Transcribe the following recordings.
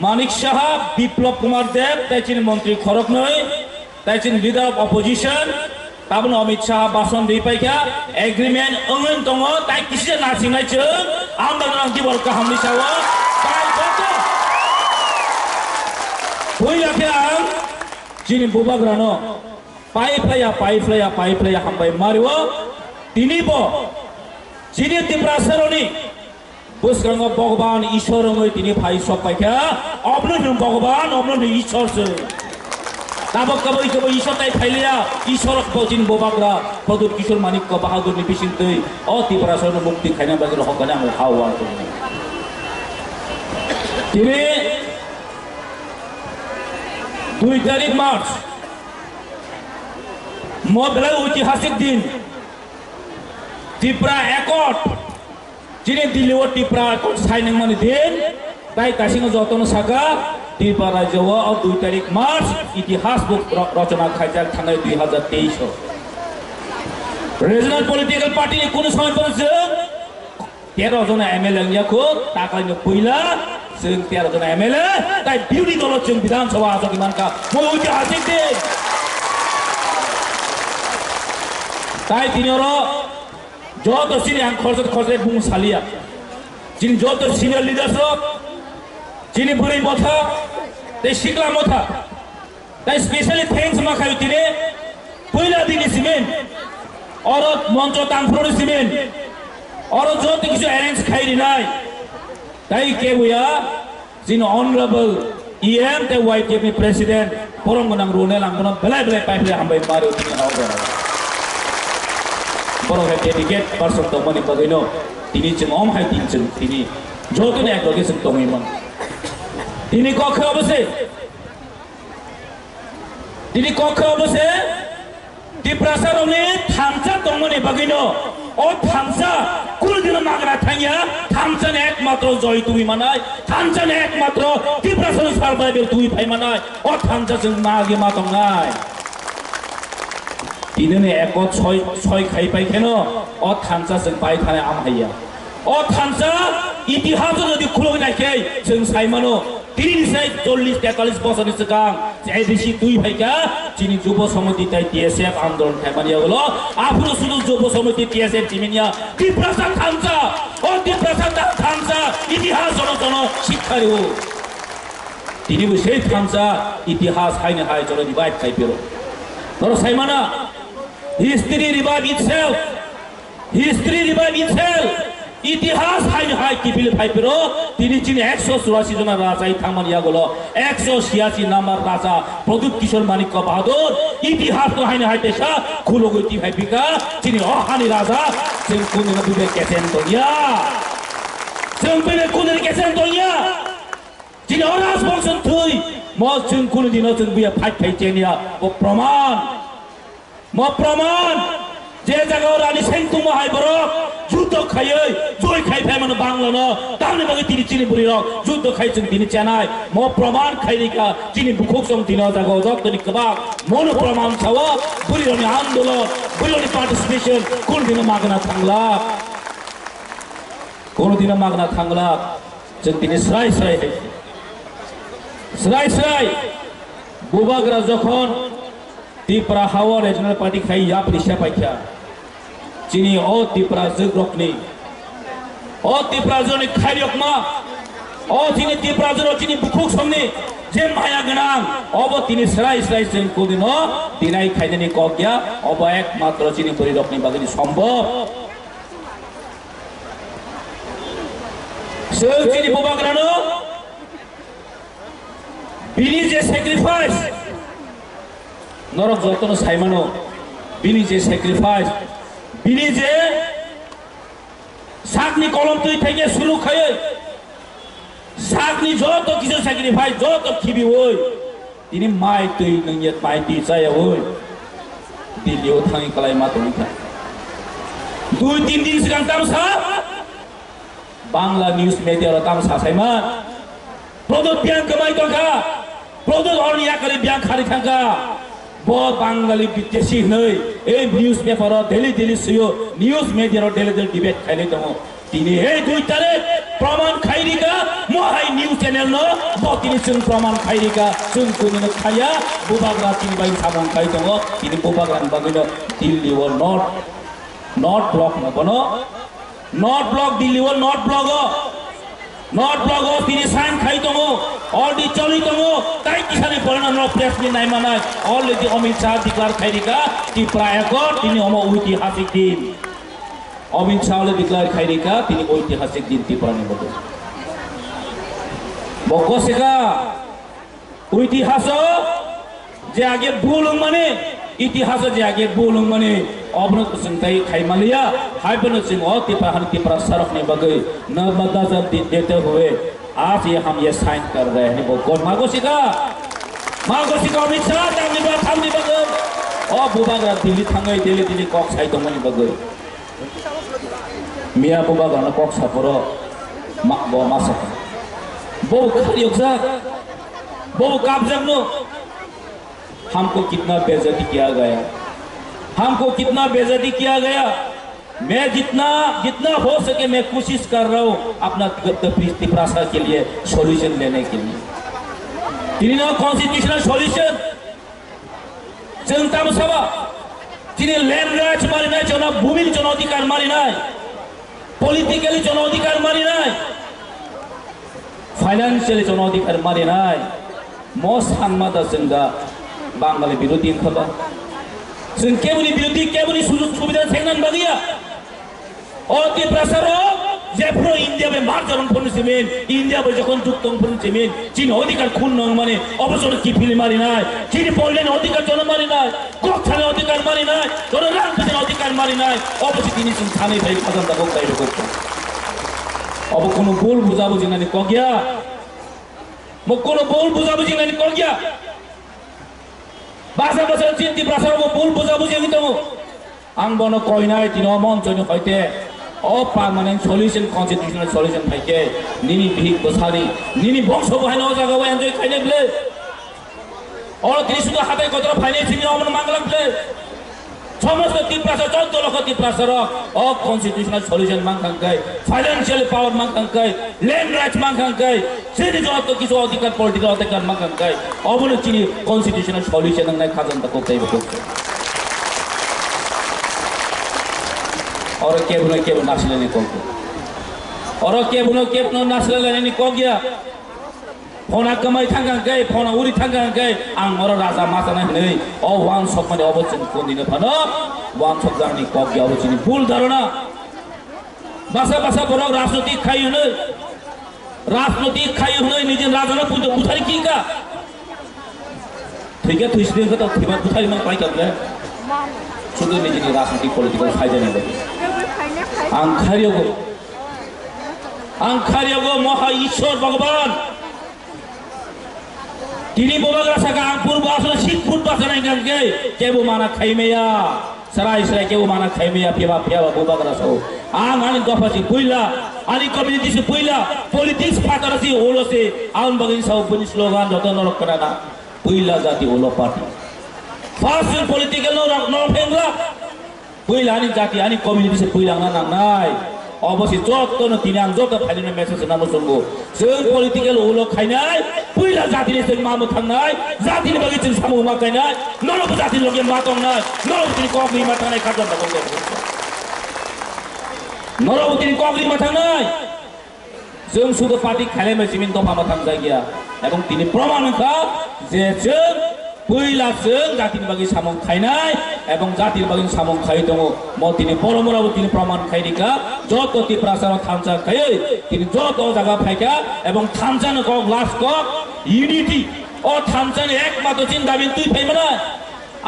মানিক সাহা বিপ্লব কুমার দেব তাইছেন মন্ত্রী খড়ক নয় তাইছেন লিডার অফ অপোজিশন তাবন অমিত শাহ বাসন দুই পাইকা এগ্রিমেন্ট অঙ্গন দङ তাই কিসে নাচিनाय जों आन्दोलन दिबल गाहामनि सायाव ताइ कत बयलाखे आं जिनि बुबाग्रानो पाइफ्लाया हामबाय मारिव दिनैबो जिनि तिप्रासरनि बुसगांग भगवान ईश्वर रङै दिनै फाइ सब पाइका अब्लो भगवान अब्लो ईश्वरसो Nabok kabo ईश्वर ताई फाइलिया ईश्वर पजिन बोबाग्रा प्रदुत किशोर मानिक को बहादुर नि बिसिन्तै अ तिप्रासरनो मुक्ति खाइना बागेर हकने आं हावा दिनै 2 तारिख मार्च मबेला ऐतिहासिक दिन त्रिपुरा एकट जिनि दिल्लीआव त्रिपुरा एकट साइनिं माने दिन ताई दासिम जतन सागा त्रिपुरा राज्योआव 2 तारिख मार्च इतिहास बुक रचना खाइजाक थांनाय 2023 रिजनल पलिटिकल पार्टी नि कुन समय पर जों 13 जना एमएलए नियाखौ ताकायनो पहिला जों 13 जना एमएलए ताई बिउडि दल जों विधानसभा आजकि मानका म ऐतिहासिक दिन ताई तिनीहरु जत सिनि आं खर्च बुं सालिया जिनि जत सिनियर लिडारशिप जिनि बुरै मथा ते सिक्ला मथा ताई स्पेशली थैंक्स मा खायो तिने पहिला दिने सिमेन्ट और मंच तांफ्रोनि सिमेन्ट और जत किछु अरेंज खाइरि नाय ताई के बुया जिन ऑनरेबल ईएम ते वाईटीएफ नि प्रेसिडेंट परमगोनां रोनेल आंगन बेलाय पाइफले हामबाय मारो तिनि हावगोन बरो हे डेडिकेट पर्सन तो मनि बगैनो तिनि जों अम हाय तिन तिनि जतने एग्रिगेशन दङैमोन तिनि कक्ष अबसे तिप्रासारनि थामसा दङनि बगैनो ओ थामसा कुलदिन मागना थांया थामसाने एकमात्र जय तुइ मानाय थामसाने एकमात्र तिप्रासार सार्भाइभेल तुइ फाइ मानाय ओ थामसा जों मागे मा दंनाय तिनने एकत छय खाइ पाइ केन ओ थामसा जों पाइ थानाय आम हाया ओ थामसा इतिहास जदि खुलुगनायखै जों साइमानो तिनिसाय 40-43 बছरनि सिगां एडिसि दुई भाइका जिनि जुब समिति ताई टीएसएफ आन्दोलन खाइमानिया गलो आफुनो सुदु जुब समिति टीएसएफ जिमिनिया तिप्रासा थामसा ओ तिप्रासा थामसा इतिहास जन शिक्षारि हो तिनिबो सेइ थामसा इतिहास हाइने हाय जन रिवाइभ खाइपेरो तर साइमाना हिस्ट्री रिवाइभ इटसेल्फ इतिहास हाइने हाय किपिल फाइपेरो तिनि जिनि 184 जना राजा थांमानिया गलो 186 नम्बर राजा प्रदुत किशोर मानिक बहादुर इतिहास तो हाइने हाय पेशा खुलोगति फाइपिका जिनि अहानि राजा जों कुननो बिबे केसेन दनिया जों बिबे कुननो केसेन दनिया जिनि अराज बंशन थै म जों कुनो दिनो जों बिया फाइट फाइचेनिया ओ प्रमाण जे जगह रानी सेंतुम हाय बरो जुद्ध खायै जय खाइफाय मन बांग्लानो तामनि बगे तिनि चिनि बुरि रक जुद्ध खाइजों दिनि चेनाय म प्रमाण खाइरिका चिनि बुखोक सम दिनो जागो जक्तनि कबा मन प्रमाण छाव बुरिनि आन्दोलन बुरिनि पार्टिसिपेशन कोन दिन मागना थांला जों दिनि स्राय बुबाग्रा जखन त्रिपुरा हावा रिजनल पार्टी खाइ या परिसा पाइखा जिनि अ त्रिपुरा जोग्रकनि अ त्रिपुरा जोनि खाइरकमा अ जिनि त्रिपुरा जोर जिनि बुखुक समनि जे माया गोनां अब तिनि स्राय जों कोदिनो दिनाय खाइदेनि कगया अब एकमात्र जिनि परिरकनि बागैनि सम्भव जों जिनि बुबाग्रानो बिनि जे सेक्रिफाइस नरक जतन साइमानो बिनि जे सेक्रिफाइस बिनि जे सागनि कलम तुइ थाइगे सुरु खायै सागनि जत किसो सेक्रिफाइस जत खिबि होय तिनि माइ तुइ नंयत माइ ति जाय होय दिल्लीआव थाङि कलाय मा दंखा 2-3 दिन सिगां तामसा बांला न्यूज मीडिया तामसा साइमान प्रदुत ब्यां कमाइ दंखा प्रदुत अरनिया करे ब्यां खारि थांखा बहुत बांगाली विदेशी नै ए न्यूज पेपर डेली सुयो न्यूज मीडिया डेली डिबेट खाइले दङ Tini he duitare praman khairika mohai news channel no botini chung praman khairika chung kunino khaya bubagra tini bai samong khai tongo tini bubagran bagino Delhi or not block na bono not block Delhi or not block tini sign khai tongo already choli tongo tai kisane porna no press ni nai manai already Amit Shah declare khairika ti prayakor tini omo ঐতিহাসিক din Amit Shah declare khairika tini ঐতিহাসিক din ti prani bodo boko seka ঐতিহাস je age bulung mane ইতিহাস যে আগে बोलूं माने अबनो संताई खाइमालिया हाइबनो सिंह और तिपाहन की प्रसारक ने बगे नर्मदा जल देते हुए आज ये हम ये साइन कर रहे हैं वो कौन मागोसिका अमित शाह तामनि बा थामनि बगे ओ बुबाग्रा दिल्ली थांगै दिल्ली कक साइ दमनि बगे मिया बुबाग्रा कक सापरो बो मासा बो खारियोक्सा बो काबजगनो हमको कितना बेइज्जती किया गया मैं जितना हो सके मैं कोशिश कर रहा हूँ अपना तिप्रासा के लिए सॉल्यूशन लेने के लिए तिनी कॉन्स्टिट्यूशनल सॉल्यूशन जों तामसाबा तिनी लैंड राइट्स मारिनाय जना भूमिर जन अधिकार मारिनाय पॉलिटिकली जन अधिकार मारिनाय फाइनेंशियली जन अधिकार मारिनाय मोस्ट हानमादा जोंगा बांगाली विरोधी खबर जों केबुनि विरोधी केबुनि सुजुग सुबिदा सेंनान बागिया अति प्रसारो जेफ्रो इंडिया में मार्जन फनसिमेन इंडिया में যখন যুক্ত ফনसिमेन চীন অধিকার খুন নং মানে অবসর কি ফিলি মারি নাই চীন পড়লেন অধিকার জন মারি নাই কোথায় অধিকার মারি নাই তোর রাজনীতির অধিকার মারি নাই অবশ্যই তিনি চীন থানে ভাই খাজানটা কোথায় করতে অব কোন ভুল বুঝাবুঝি নানি কগিয়া মো কোন ভুল বুঝাবুঝি নানি কগিয়া bahasa cinti prasara mo bul buja-buji gitu mo ang bono koinai tino monchoni hoite o permanent solution constitutional solution thaike nini bhik bosari nini bongsho bhaino jaga wa enjoy khaine bile or tini শুধু হাতে কত finance নি আমন মাংলাম bile সমস্ত তিপ্রাসা 14 লক্ষ তিপ্রাসার অ constitutional solution মাংখাঙ্কাই financial পাওয়ার মাংখাঙ্কাই land rights মাংখাঙ্কাই সেটি যত কিছু অধিকার পলিটিক্যাল অধিকার মাংখাঙ্কাই অবনে চিনি কনস্টিটিউশনাল সলিউশন নাই খাজানটা কোথায় বলছে और केबुनो नासलेनी कोगो और केबुनो नासलेनी कोगिया फोना कमाई थांगांकै फोना उरि थांगांकै आं मर राजा मासाना नै अ वान सक माने अबचिन कोदिनो फन वान सक जानि कोगि अबचिन भूल धारणा भाषा बरक राजनीति खाइ हुनै निजे राजाना पुजो उठारि किका ठीक है थुइसने को तो थिमा उठारि मन पाइ कबले सुदु निजे राजनीति पॉलिटिकल फाइदा नै आंखारियोगो महा ईश्वर भगवान Tini bubagra saka angpur basna sikpur basna ingangke kebu mana khaimeya sarai kebu mana khaimeya piaba bubagra so ani gopasi puila ani community se puila politics patara si olo se aun bagin sau puni slogan joto norok kana puila jati olo party first political no phengla puila ani jati ani community se puila na nai অবশ্যই যত তিনি আং যত final message নামো সঙ্গো जों political ওলো খাইনাই পুইলা জাতিनि जों मामो थांनाय জাতিनि बागै जों सामो मा खाइनाय नरक जातिनि लगे मा दंनाय नरक तिनि कगरि मा थांनाय खाजा दं नरक तिनि कगरि मा थांनाय जों सुदो पार्टी खाइले मेसिमिन दफा मा थां जायगिया এবং তিনি প্রমাণ খা যে जों পুইলা जों জাতিनि बागै सामो खाइनाय এবং জাতির বাগিন সামং খাই দङ म তিনি পরমরাও তিনি প্রমাণ খাইরিকা যত তি প্রাসার থামচা খাই তিনি যত জায়গা ফাইকা এবং থামচান ক গ্লাস ক ইউনিটি ও থামচান একমাত্র চিন দাবি তুই ফাইবে না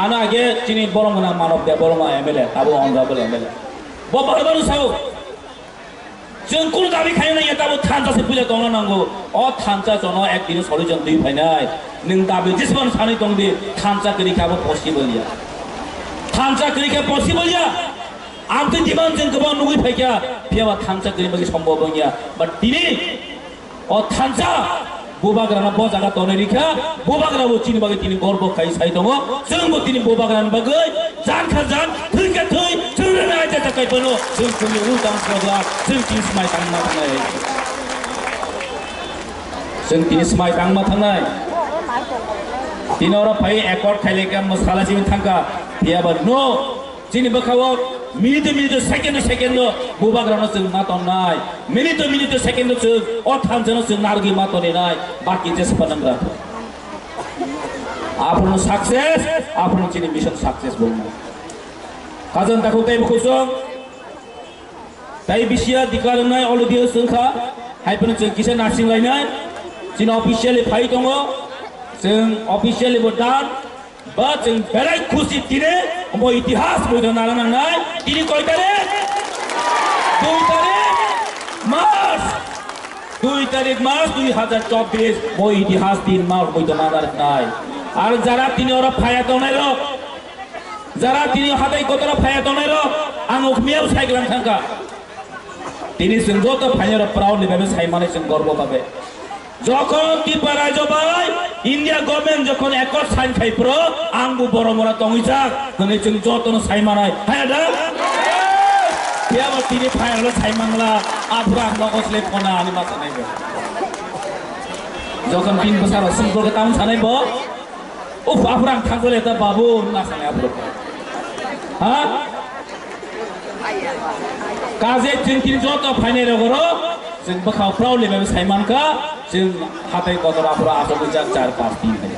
আনা আগে চিনি বরমনা মানব দে বরমা এমএলএ তাবো অনরাবল এমএলএ ববারবারু সাও जों কোন দাবি খাই না এটাবো থামচাসে পুইলা দङ নাঙ্গো ও থামচা জন একদিন সলিউশন দুই ফাইনাই नों दाबि जेसेबां सानै दं दे थामचा करिखाबो पसिबल या थामचा करिखा पसिबल या आं त जीवन जों गोबां नुगै फाइका फियाबा थामचा करिबागै सम्भव गैया बाट दिनै अ थामचा बुबाग्राना बजागा तनै रिखा बुबाग्राबो चिनि बागै तिनि गर्व खाइ साइ दङ जोंबो तिनि बुबाग्रानि बागै जानखा जान थैखा थै जों रोङा जाय थाखायबो जों जोंनि उदां सोरबा जों दिनै समाय थांना थांनाय जों दिनै समाय थांना थांनाय दिनरा फाय एकर्ड खाइलेका मसाला जिम थांका बियाबा नो जिनि बखाव मिनिट सेकेन्ड बुबाग्रानो जों मातनाय मिनिट सेकेन्ड जों अथानजों जों नारगि मातनेनाय बाकी जेसेबां नांग्रा आपनो सक्सेस आपनो जिनि मिशन सक्सेस बोलना काजन ताखौ ताइ बखौसो ताइ बिसिया दिखारनाय अलरेडी जोंखा हायपनो जों किसे नार्सिं लायनाय जिन अफिशियली फाइ दङ जों अफिशियली बदान बा जों बेराय खुसि दिने मो इतिहास बयदो नालानांनाय दिनै कय तारिख 2 तारिख मार्च 2024 मो इतिहास दिन मार बयदो नालानाय আর যারা তিনি ওরা ফায়া দনাই রক যারা তিনি হাতাই কতরা ফায়া দনাই রক আং উখমিয়াও সাইগ্রাম থাকা তিনি जों যত ফায়ার প্রাউড ভাবে সাইমানে जों গর্ব পাবে যখন ত্রিপুরা জবাই ইন্ডিয়া গভর্নমেন্ট যখন একট সাইন খাইপ্র আংবু বড় মোরা তংইজাক মানে जों যতন সাইমানাই হ্যাঁ দা কিয়াবা তিনি ফায়ার সাইমাংলা আফরা নগসলে ফনা আনি মাথা নাইবে যখন 3 বছর সম্পর্ক তাম সানাইব Uf, Afran tanggal itu babu nasanya bro. Hah? Kaze jengkin joto final goro, jeng bakal proud lebih Saiman ka, jeng hatai kotor Afra asal bijak 4-5 3.